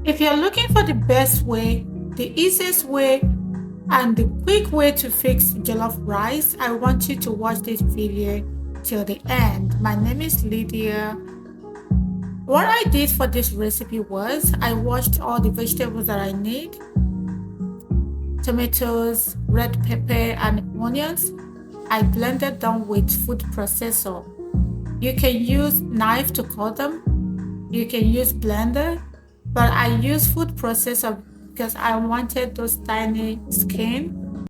If you're looking for the best way, the easiest way, and the quick way to fix jollof rice, I want you to watch this video till the end. My name is Lydia. What I did for this recipe was I washed all the vegetables that I need: tomatoes, red pepper, and onions. I blended them with food processor. You can use knife to cut them. You can use blender, but I use food processor because I wanted those tiny skin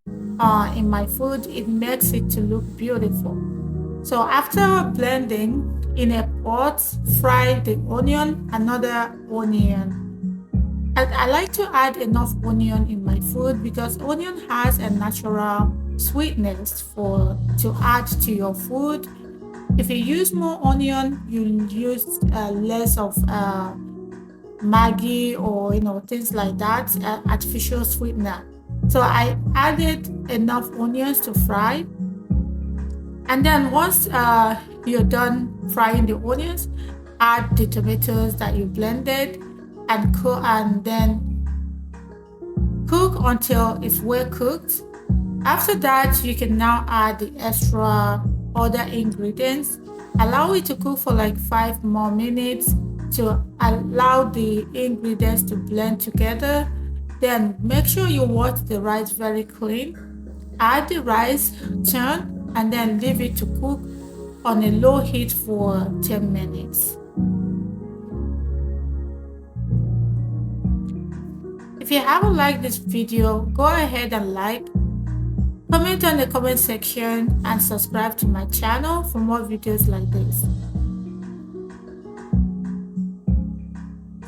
in my food. It makes it to look beautiful. So after blending in a pot, fry the onion, another onion. I like to add enough onion in my food because onion has a natural sweetness to add to your food. If you use more onion, you use less of Maggi or things like that, artificial sweetener. So I added enough onions to fry, and then once you're done frying the onions, add the tomatoes that you blended and cook, and then cook until it's well cooked. After that, you can now add the extra other ingredients. Allow it to cook for like 5 more minutes to allow the ingredients to blend together. Then make sure you wash the rice very clean. Add the rice, turn, and then leave it to cook on a low heat for 10 minutes. If you haven't liked this video, go ahead and like, comment on the comment section, and subscribe to my channel for more videos like this.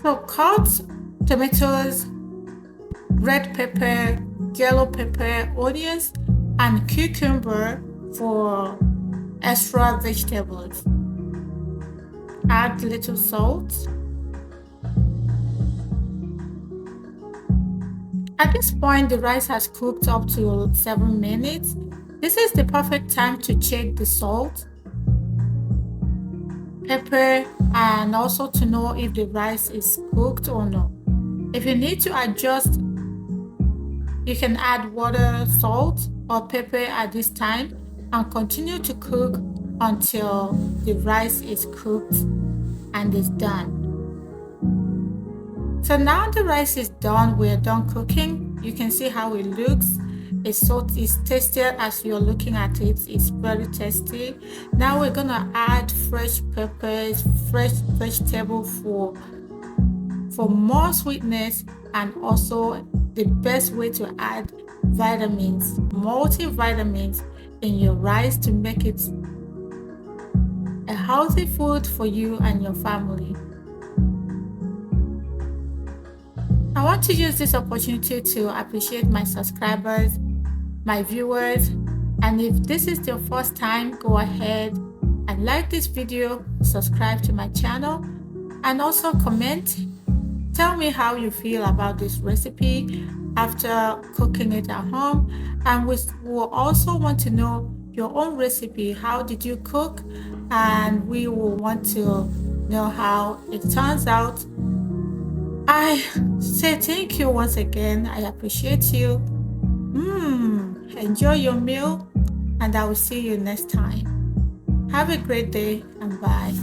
So cut tomatoes, red pepper, yellow pepper, onions, and cucumber for extra vegetables. Add little salt. At this point, the rice has cooked up to 7 minutes. This is the perfect time to check the salt, pepper, and also to know if the rice is cooked or not. If you need to adjust, you can add water, salt, or pepper at this time and continue to cook until the rice is cooked and is done. So now the rice is done, we're done cooking. You can see how it looks. It's tasty as you're looking at it. It's very tasty. Now we're gonna add fresh peppers, fresh vegetable for more sweetness, and also the best way to add vitamins, multivitamins in your rice to make it a healthy food for you and your family. I want to use this opportunity to appreciate my subscribers, my viewers, and if this is your first time, go ahead and like this video, subscribe to my channel, and also comment. Tell me how you feel about this recipe after cooking it at home, and we will also want to know your own recipe. How did you cook? And we will want to know how it turns out. I say thank you once again. I appreciate you. Enjoy your meal, and I will see you next time. Have a great day, and bye.